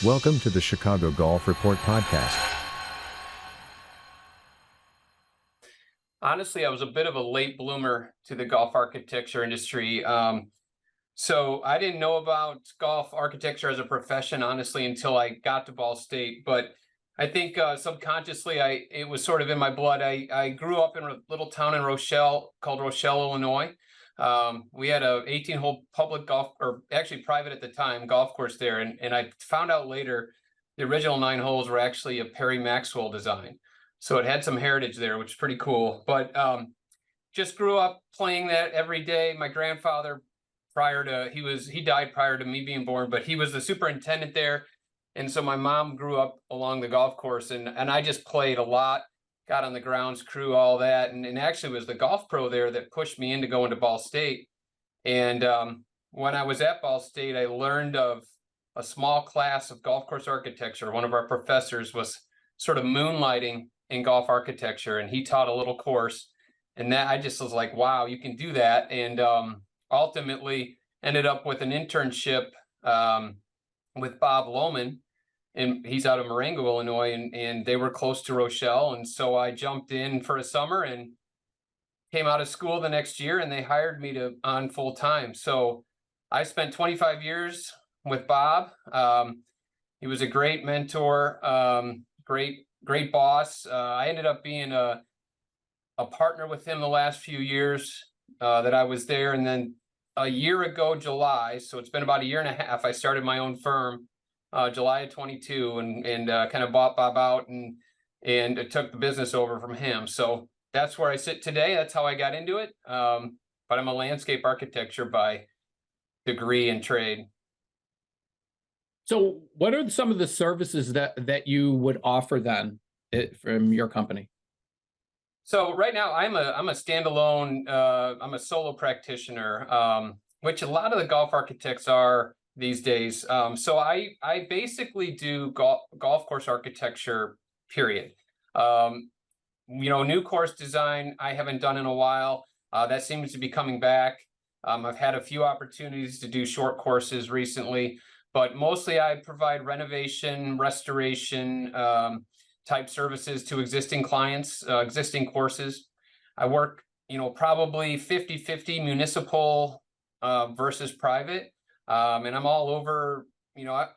Welcome to the Chicago Golf Report podcast. Honestly, I was a bit of a late bloomer to the golf architecture industry. So I didn't know about golf architecture as a profession, honestly, until I got to Ball State. But I think subconsciously, it was sort of in my blood. I grew up in a little town in Rochelle called Rochelle, Illinois. We had a 18-hole public golf, or actually private at the time, golf course there. And I found out later the original 9 holes were actually a Perry Maxwell design. So it had some heritage there, which is pretty cool. But just grew up playing that every day. My grandfather, he died prior to me being born, but he was the superintendent there. And so my mom grew up along the golf course, and I just played a lot, got on the grounds crew, all that. And actually was the golf pro there that pushed me into going to Ball State. And when I was at Ball State, I learned of a small class of golf course architecture. One of our professors was sort of moonlighting in golf architecture, and he taught a little course. And that I just was like, wow, you can do that. And ultimately ended up with an internship with Bob Lohman, and he's out of Marengo, Illinois, and they were close to Rochelle. And so I jumped in for a summer and came out of school the next year, and they hired me on full time. So I spent 25 years with Bob. He was a great mentor, great boss. I ended up being a partner with him the last few years that I was there. And then a year ago, July, so it's been about a year and a half, I started my own firm, July of 22, and kind of bought Bob out and took the business over from him. So that's where I sit today. That's how I got into it. But I'm a landscape architecture by degree and trade. So what are some of the services that you would offer then from your company? So right now I'm a standalone, I'm a solo practitioner, which a lot of the golf architects are these days. So I basically do golf course architecture, period. New course design I haven't done in a while. That seems to be coming back. I've had a few opportunities to do short courses recently, but mostly I provide renovation, restoration, type services to existing clients, existing courses. I work, probably 50-50 municipal versus private. And I'm all over,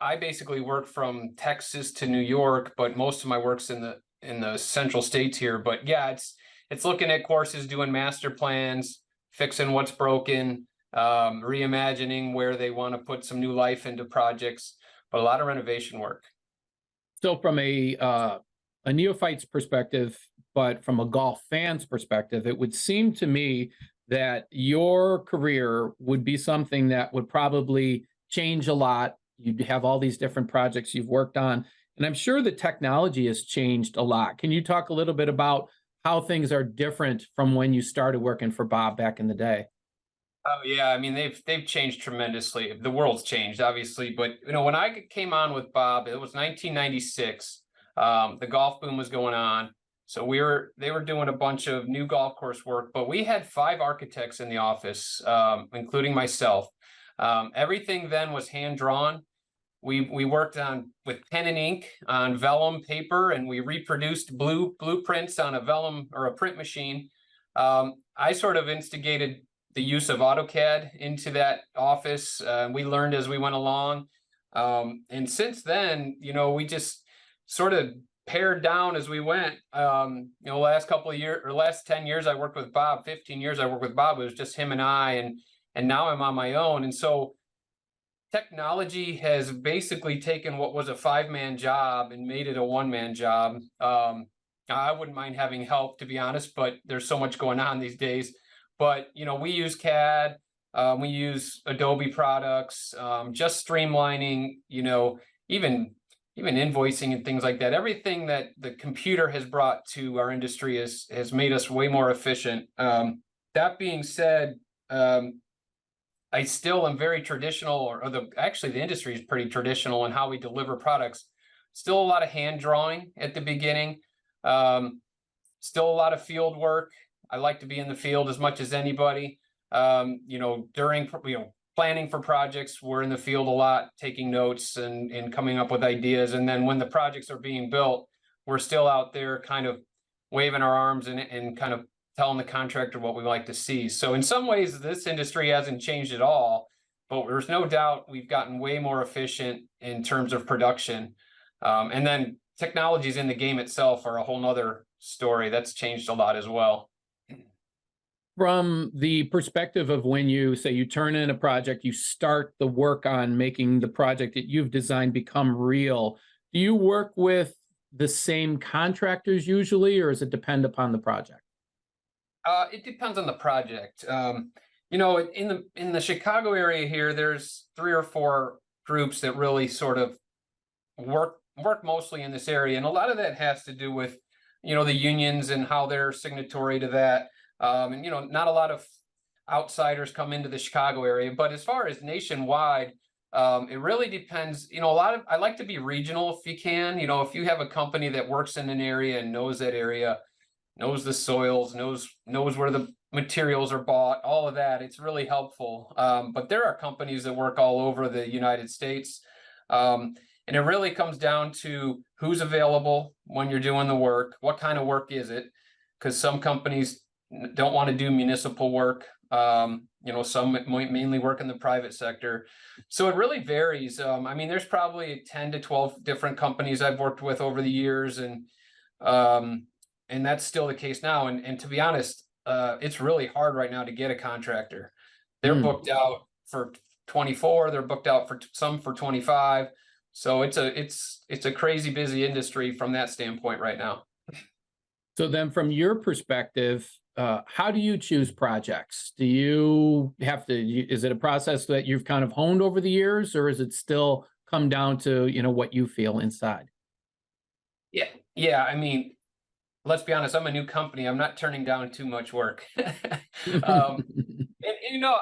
I basically work from Texas to New York, but most of my work's in the central states here. But yeah, it's looking at courses, doing master plans, fixing what's broken, reimagining where they want to put some new life into projects, but a lot of renovation work. So from a neophyte's perspective, but from a golf fan's perspective, it would seem to me that your career would be something that would probably change a lot. You'd have all these different projects you've worked on, and I'm sure the technology has changed a lot. Can you talk a little bit about how things are different from when you started working for Bob back in the day? Oh yeah, I mean they've changed tremendously. The world's changed, obviously, but when I came on with Bob, it was 1996. The golf boom was going on, so they were doing a bunch of new golf course work, but we had 5 architects in the office, including myself. Everything then was hand drawn. We worked with pen and ink on vellum paper, and we reproduced blueprints on a vellum or a print machine. I sort of instigated the use of AutoCAD into that office. We learned as we went along. And since then, we just sort of pared down as we went. Last couple of years, or last 10 years I worked with Bob, 15 years I worked with Bob. It was just him and I, and now I'm on my own. And so technology has basically taken what was a 5-man job and made it a 1-man job. I wouldn't mind having help, to be honest, but there's so much going on these days. But, we use CAD, we use Adobe products, just streamlining, even invoicing and things like that. Everything that the computer has brought to our industry has made us way more efficient. That being said, I still am very traditional, actually the industry is pretty traditional in how we deliver products. Still a lot of hand drawing at the beginning. Still a lot of field work. I like to be in the field as much as anybody. During planning for projects. We're in the field a lot, taking notes and coming up with ideas. And then when the projects are being built, we're still out there kind of waving our arms and kind of telling the contractor what we like to see. So in some ways, this industry hasn't changed at all, but there's no doubt we've gotten way more efficient in terms of production. And then technologies in the game itself are a whole nother story. That's changed a lot as well. From the perspective of when you say you turn in a project, you start the work on making the project that you've designed become real. Do you work with the same contractors usually, or does it depend upon the project? It depends on the project. You know, in the Chicago area here, there's 3 or 4 groups that really sort of work mostly in this area, and a lot of that has to do with, you know, the unions and how they're signatory to that. And you know, not a lot of outsiders come into the Chicago area, but as far as nationwide, it really depends. You know, I like to be regional if you can. You know, if you have a company that works in an area and knows that area, knows the soils, knows where the materials are bought, all of that, it's really helpful. But there are companies that work all over the United States. And it really comes down to who's available when you're doing the work, what kind of work is it? Because some companies don't want to do municipal work. You know, some might mainly work in the private sector. So it really varies. I mean, there's probably 10 to 12 different companies I've worked with over the years, and that's still the case now. And to be honest, it's really hard right now to get a contractor. They're booked out for 24, they're booked out for some for 25. So it's a crazy busy industry from that standpoint right now. So then from your perspective, how do you choose projects? Do you have to, is it a process that you've kind of honed over the years, or is it still come down to, you know, what you feel inside? Yeah. I mean, let's be honest, I'm a new company. I'm not turning down too much work. And you know,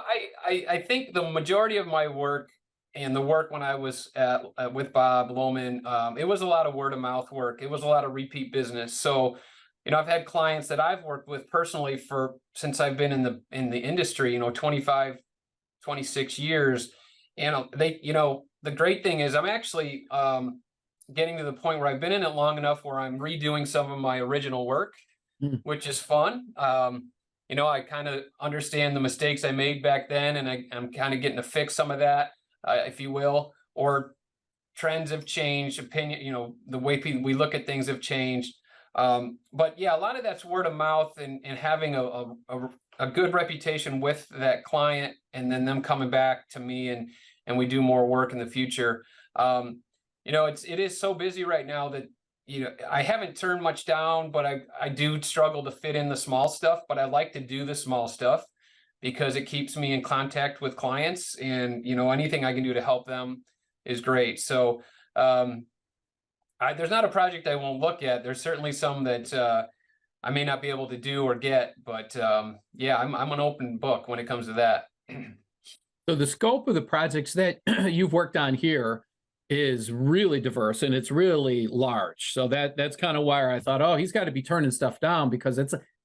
I think the majority of my work and the work when I was with Bob Lohman, it was a lot of word of mouth work. It was a lot of repeat business. So, you know, I've had clients that I've worked with personally since I've been in the industry, you know, 25, 26 years. And they, you know, the great thing is I'm actually getting to the point where I've been in it long enough where I'm redoing some of my original work, which is fun. You know, I kind of understand the mistakes I made back then, and I'm kind of getting to fix some of that, if you will, or trends have changed, opinion, you know, the way we look at things have changed. But yeah, a lot of that's word of mouth and having a good reputation with that client, and then them coming back to me and we do more work in the future. You know, it is so busy right now that, you know, I haven't turned much down, but I do struggle to fit in the small stuff, but I like to do the small stuff because it keeps me in contact with clients, and, you know, anything I can do to help them is great. So, there's not a project I won't look at. There's certainly some that I may not be able to do or get, but yeah, I'm an open book when it comes to that. So the scope of the projects that you've worked on here is really diverse and it's really large. So that's kind of why I thought, oh, he's got to be turning stuff down, because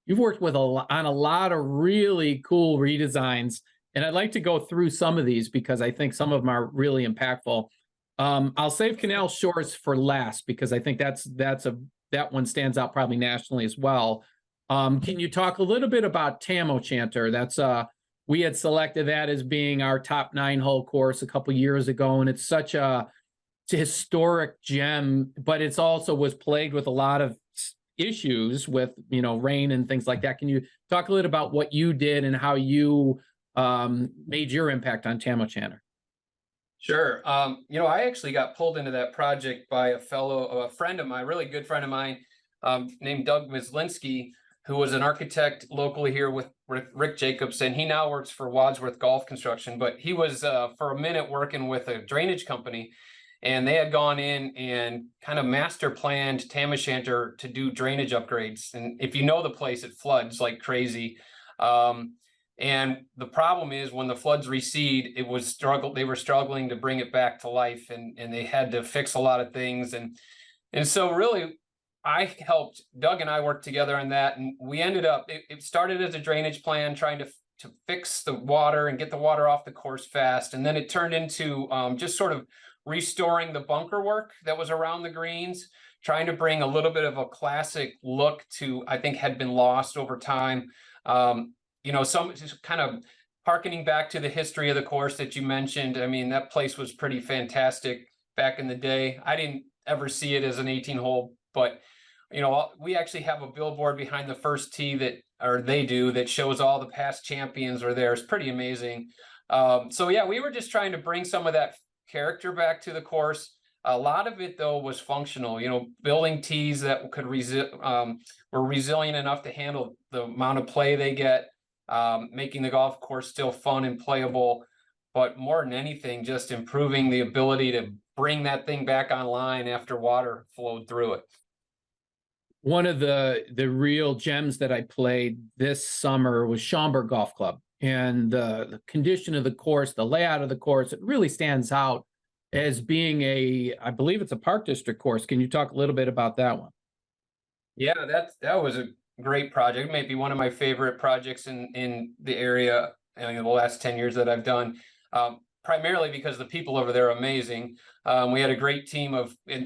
you've worked with on a lot of really cool redesigns. And I'd like to go through some of these because I think some of them are really impactful. I'll save Canal Shores for last because I think that one stands out probably nationally as well. Can you talk a little bit about Tam O'Shanter? That's we had selected that as being our top 9-hole course a couple years ago, and it's such a historic gem, but it's also was plagued with a lot of issues with, you know, rain and things like that. Can you talk a little about what you did and how you made your impact on Tam O'Shanter? Sure. You know, I actually got pulled into that project by a friend of mine, really good friend of mine, named Doug Mislinski, who was an architect locally here with Rick Jacobson. He now works for Wadsworth Golf Construction, but he was for a minute working with a drainage company, and they had gone in and kind of master planned Tam O'Shanter to do drainage upgrades. And if you know the place, it floods like crazy. And the problem is when the floods recede, they were struggling to bring it back to life, and they had to fix a lot of things. And so really I helped Doug and I worked together on that. And we ended up, it started as a drainage plan, trying to to fix the water and get the water off the course fast. And then it turned into just sort of restoring the bunker work that was around the greens, trying to bring a little bit of a classic look to, I think, had been lost over time. Some just kind of harkening back to the history of the course that you mentioned. I mean, that place was pretty fantastic back in the day. I didn't ever see it as an 18-hole, but we actually have a billboard behind the first tee that shows all the past champions are there. It's pretty amazing. So yeah, we were just trying to bring some of that character back to the course. A lot of it though was functional, building tees that could were resilient enough to handle the amount of play they get, making the golf course still fun and playable, but more than anything, just improving the ability to bring that thing back online after water flowed through it. One of the real gems that I played this summer was Schaumburg Golf Club, and the condition of the course, the layout of the course, it really stands out as being I believe it's a Park District course. Can you talk a little bit about that one? Yeah, that was a great project. It may be one of my favorite projects in the area in the last 10 years that I've done. Primarily because the people over there are amazing. We had a great team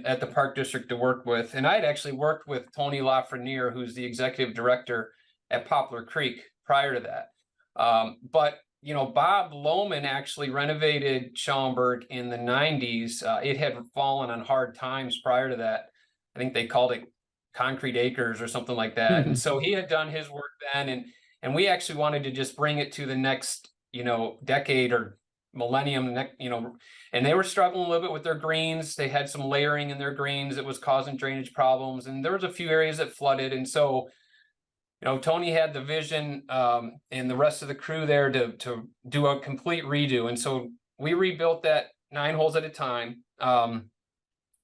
at the Park District to work with. And I had actually worked with Tony Lafreniere, who's the executive director at Poplar Creek prior to that. But Bob Lohman actually renovated Schaumburg in the 90s. It had fallen on hard times prior to that. I think they called it Concrete Acres or something like that. And so he had done his work then. And we actually wanted to just bring it to the next, decade or millennium, and they were struggling a little bit with their greens. They had some layering in their greens that was causing drainage problems, and there was a few areas that flooded. And so, Tony had the vision, and the rest of the crew there to do a complete redo. And so we rebuilt that 9 holes at a time.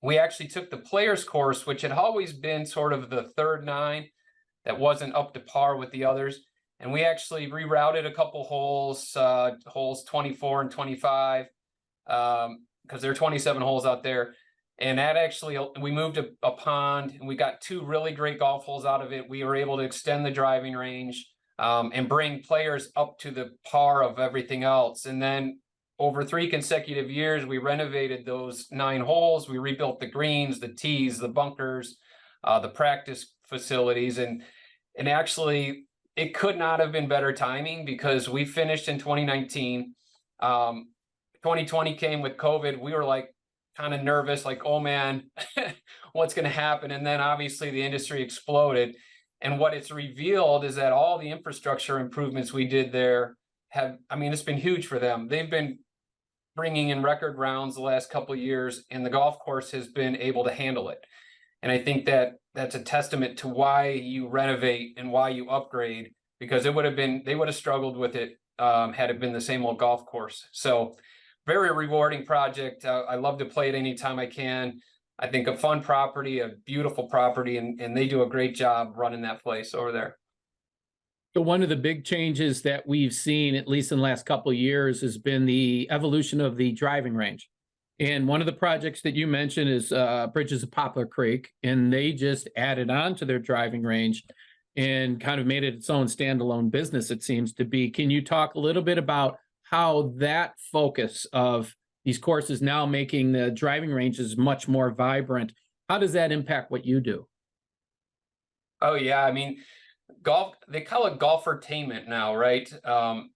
We actually took the players course, which had always been sort of the third 9 that wasn't up to par with the others. And we actually rerouted a couple holes, holes 24 and 25, because there are 27 holes out there. And that actually, we moved a pond, and we got 2 really great golf holes out of it. We were able to extend the driving range and bring players up to the par of everything else. And then over 3 consecutive years, we renovated those 9 holes. We rebuilt the greens, the tees, the bunkers, the practice facilities, and actually, it could not have been better timing because we finished in 2019. 2020 came with COVID. We were like kind of nervous, like, oh man, what's going to happen? And then obviously the industry exploded. And what it's revealed is that all the infrastructure improvements we did there it's been huge for them. They've been bringing in record rounds the last couple of years, and the golf course has been able to handle it. And I think that's a testament to why you renovate and why you upgrade, because they would have struggled with it had it been the same old golf course. So very rewarding project. I love to play it anytime I can. I think a fun property, a beautiful property, and they do a great job running that place over there. So one of the big changes that we've seen, at least in the last couple of years, has been the evolution of the driving range. And one of the projects that you mentioned is Bridges of Poplar Creek, and they just added on to their driving range and kind of made it its own standalone business, it seems to be. Can you talk a little bit about how that focus of these courses now making the driving ranges much more vibrant, how does that impact what you do? Oh yeah, golf, they call it golfertainment now, right?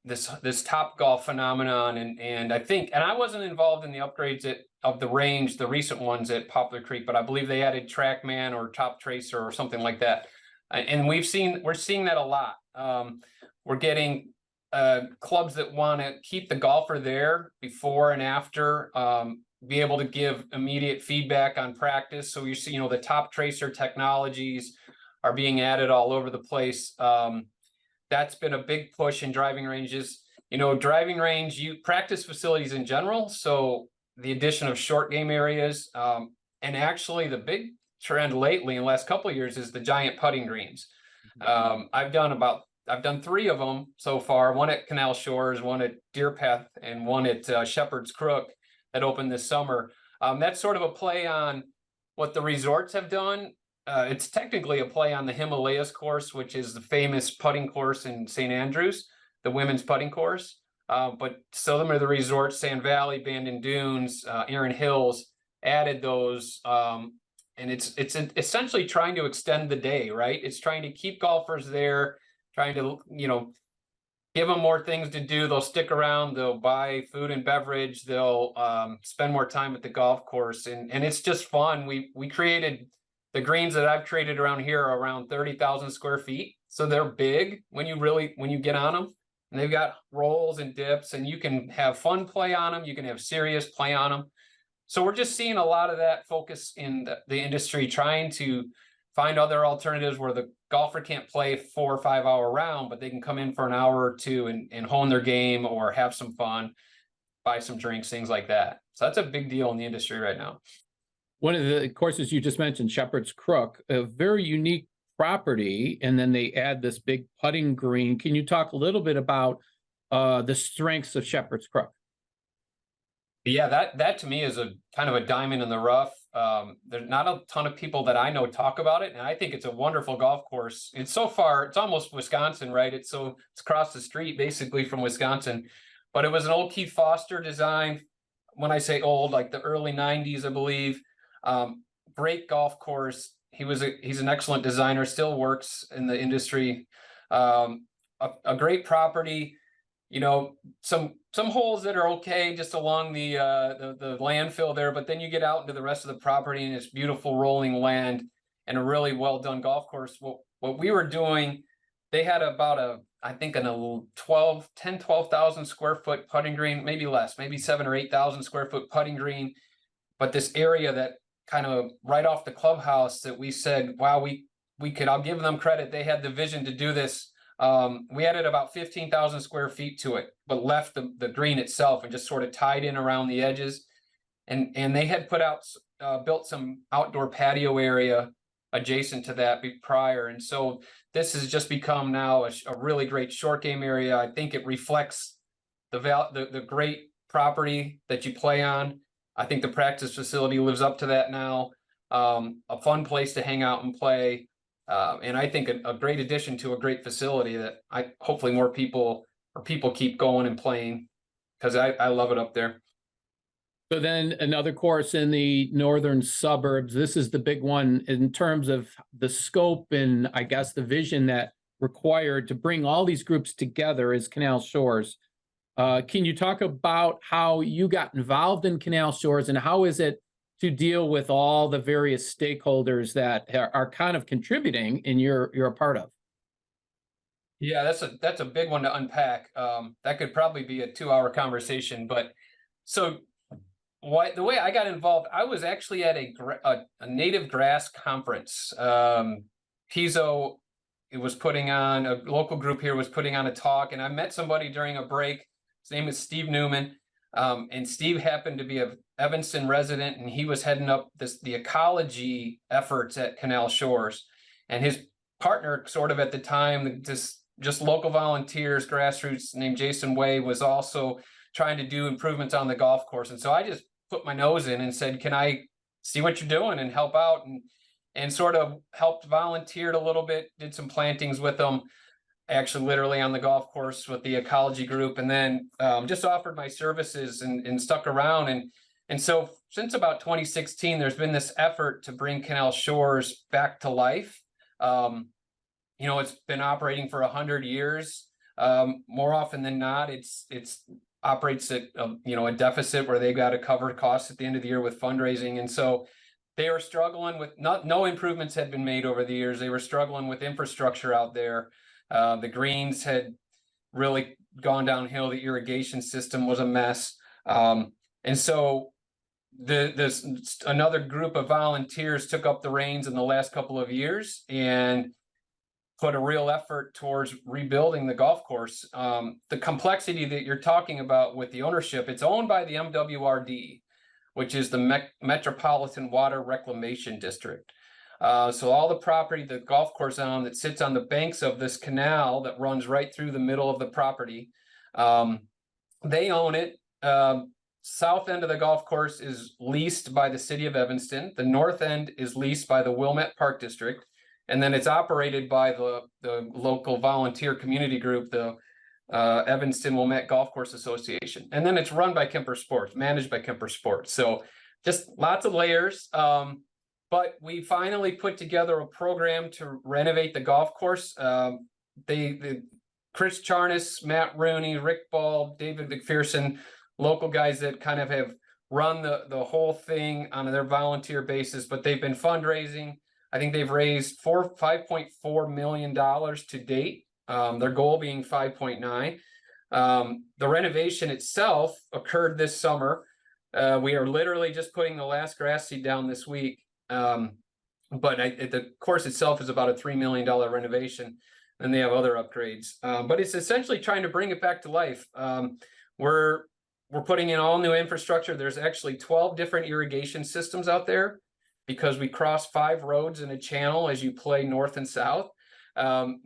This top golf phenomenon, and I think, and I wasn't involved in the upgrades of the range, the recent ones at Poplar Creek, but I believe they added TrackMan or Top Tracer or something like that. And we're seeing that a lot. We're getting clubs that want to keep the golfer there before and after, be able to give immediate feedback on practice. So you see, the Top Tracer technologies are being added all over the place. That's been a big push in driving ranges. Driving range, practice facilities in general. So the addition of short game areas, and actually the big trend lately in the last couple of years is the giant putting greens. I've done 3 of them so far, one at Canal Shores, one at Deer Path, and one at Shepherd's Crook that opened this summer. That's sort of a play on what the resorts have done. It's technically a play on the Himalayas course, which is the famous putting course in St. Andrews. the women's putting course. But some of the resorts, Sand Valley, Bandon Dunes, Erin Hills, added those. And it's essentially trying to extend the day, right? It's trying to keep golfers there, trying to, give them more things to do. They'll stick around, they'll buy food and beverage, they'll spend more time at the golf course. And it's just fun. We created the greens that I've created around here are around 30,000 square feet. So they're big when you get on them. And they've got rolls and dips, and you can have fun play on them. You can have serious play on them. So we're just seeing a lot of that focus in the industry, trying to find other alternatives where the golfer can't play 4 or 5 hour round, but they can come in for an hour or two and hone their game or have some fun, buy some drinks, things like that. So that's a big deal in the industry right now. One of the courses you just mentioned, Shepherd's Crook, a very unique property, and then they add this big putting green. Can you talk a little bit about the strengths of Shepherd's Crook? Yeah, that to me is a kind of a diamond in the rough. There's not a ton of people that I know talk about it, and I think it's a wonderful golf course. It's almost Wisconsin, right? It's across the street basically from Wisconsin, but it was an old Keith Foster design. When I say old, like the early 90s, I believe. Great golf course. He's an excellent designer, still works in the industry. A great property. Some holes that are okay just along the landfill there, but then you get out into the rest of the property and it's beautiful rolling land and a really well done golf course. What we were doing, they had about I think a 12,000 square foot putting green, maybe less, maybe 7,000 or 8,000 square foot putting green. But this area that kind of right off the clubhouse that we said, wow, I'll give them credit. They had the vision to do this. We added about 15,000 square feet to it, but left the green itself and just sort of tied in around the edges. And they had built some outdoor patio area adjacent to that prior. And so this has just become now a really great short game area. I think it reflects the great property that you play on. I think the practice facility lives up to that now. A fun place to hang out and play. And I think a great addition to a great facility that hopefully more people keep going and playing, because I love it up there. So then another course in the northern suburbs. This is the big one in terms of the scope and I guess the vision that required to bring all these groups together is Canal Shores. Can you talk about how you got involved in Canal Shores and how is it to deal with all the various stakeholders that are kind of contributing and you're a part of? Yeah, that's a big one to unpack. That could probably be a 2-hour conversation. But so the way I got involved, I was actually at a native grass conference. Piso, it was putting on, a local group here was putting on a talk, and I met somebody during a break. His name is Steve Newman. And Steve happened to be a Evanston resident, and he was heading up the ecology efforts at Canal Shores. And his partner, sort of at the time, just local volunteers, grassroots, named Jason Way, was also trying to do improvements on the golf course. And so I just put my nose in and said, can I see what you're doing and help out? And sort of helped, volunteered a little bit, did some plantings with them, actually literally on the golf course with the ecology group, and then just offered my services and stuck around. And so since about 2016, there's been this effort to bring Canal Shores back to life. It's been operating for 100 years. More often than not, it's operates at a deficit where they've got to cover costs at the end of the year with fundraising. And so they were struggling with no improvements had been made over the years. They were struggling with infrastructure out there. The greens had really gone downhill. The irrigation system was a mess. And so another group of volunteers took up the reins in the last couple of years and put a real effort towards rebuilding the golf course. The complexity that you're talking about with the ownership, it's owned by the MWRD, which is the Metropolitan Water Reclamation District. So all the property the golf course that sits on the banks of this canal that runs right through the middle of the property, they own it. South end of the golf course is leased by the city of Evanston. The north end is leased by the Wilmette Park District. And then it's operated by the local volunteer community group, the Evanston Wilmette Golf Course Association. And then it's run by Kemper Sports, managed by Kemper Sports. So just lots of layers. But we finally put together a program to renovate the golf course. Chris Charnas, Matt Rooney, Rick Ball, David McPherson, local guys that kind of have run the whole thing on their volunteer basis, but they've been fundraising. I think they've raised $5.4 million to date. Their goal being 5.9. The renovation itself occurred this summer. We are literally just putting the last grass seed down this week. But the course itself is about a $3 million renovation, and they have other upgrades. But it's essentially trying to bring it back to life. We're putting in all new infrastructure. There's actually 12 different irrigation systems out there because we cross 5 roads in a channel as you play north and south.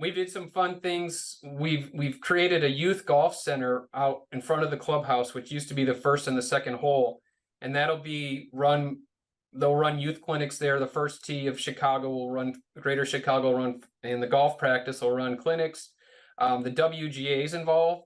We did some fun things. We've created a youth golf center out in front of the clubhouse, which used to be the first and the second hole, and that'll be run. They'll run youth clinics there. The first tee of Chicago will run, Greater Chicago will run, and the golf practice will run clinics. The WGA is involved.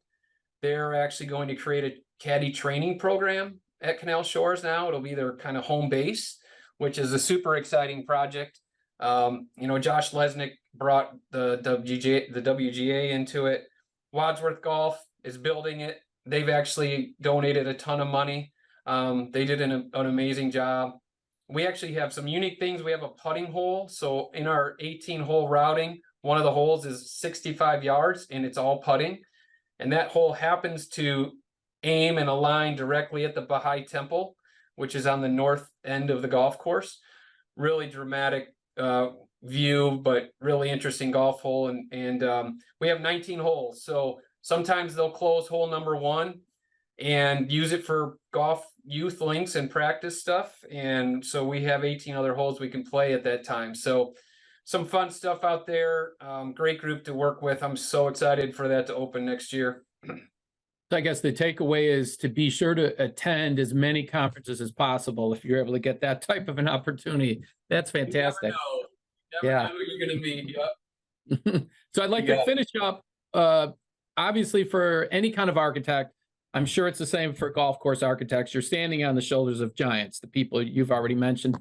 They're actually going to create a caddy training program at Canal Shores now. It'll be their kind of home base, which is a super exciting project. Josh Lesnick brought the WGA into it. Wadsworth Golf is building it. They've actually donated a ton of money. They did an amazing job. We actually have some unique things. We have a putting hole. So in our 18-hole routing, one of the holes is 65 yards and it's all putting. And that hole happens to aim and align directly at the Baha'i Temple, which is on the north end of the golf course. Really dramatic view, but really interesting golf hole. And we have 19 holes. So sometimes they'll close hole number 1 and use it for golf youth links and practice stuff. And so we have 18 other holes we can play at that time. So some fun stuff out there. Great group to work with. I'm so excited for that to open next year. So I guess the takeaway is to be sure to attend as many conferences as possible if you're able to get that type of an opportunity. That's fantastic. You never know who you're going to meet. Yep. So I'd like to finish up, obviously for any kind of architect, I'm sure it's the same for golf course architects. You're standing on the shoulders of giants, the people you've already mentioned,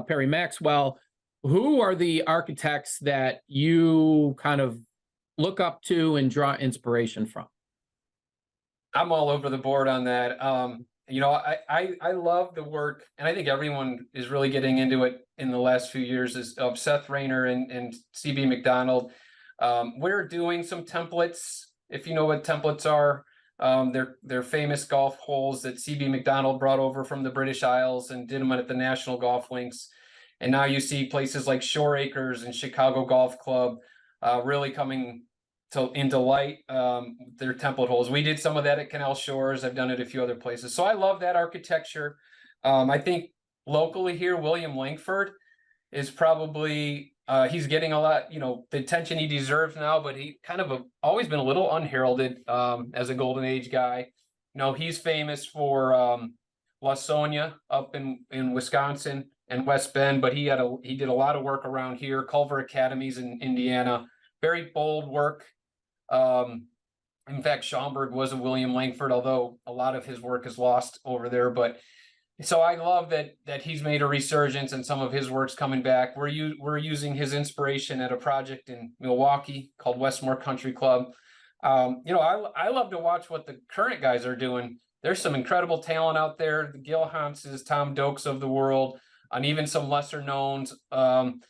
Perry Maxwell. Who are the architects that you kind of look up to and draw inspiration from? I'm all over the board on that. I love the work, and I think everyone is really getting into it in the last few years, of Seth Rayner and CB McDonald. We're doing some templates, if you know what templates are. They're famous golf holes that CB McDonald brought over from the British Isles and did them at the National Golf Links. And now you see places like Shore Acres and Chicago Golf Club really coming into light, their template holes. We did some of that at Canal Shores. I've done it a few other places. So I love that architecture. I think locally here, William Langford is probably, he's getting a lot, the attention he deserves now, but he kind of always been a little unheralded as a golden age guy. He's famous for Lawsonia up in Wisconsin and West Bend, but he did a lot of work around here, Culver Academies in Indiana, very bold work. In fact, Schaumburg was a William Langford, although a lot of his work is lost over there. But so I love that he's made a resurgence and some of his work's coming back. We're using his inspiration at a project in Milwaukee called Westmore Country Club. I love to watch what the current guys are doing. There's some incredible talent out there, the Gil Hanses, Tom Doaks of the world, and even some lesser knowns. And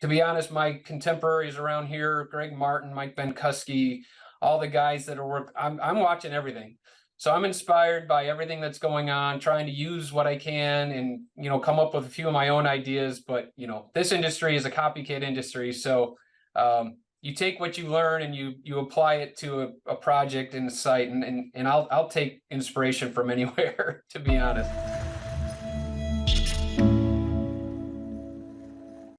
to be honest, my contemporaries around here, Greg Martin, Mike Benkuski, all the guys that are I'm watching everything. So I'm inspired by everything that's going on, trying to use what I can and, come up with a few of my own ideas. But, this industry is a copycat industry. So you take what you learn and you apply it to a project in the site. And I'll take inspiration from anywhere, to be honest.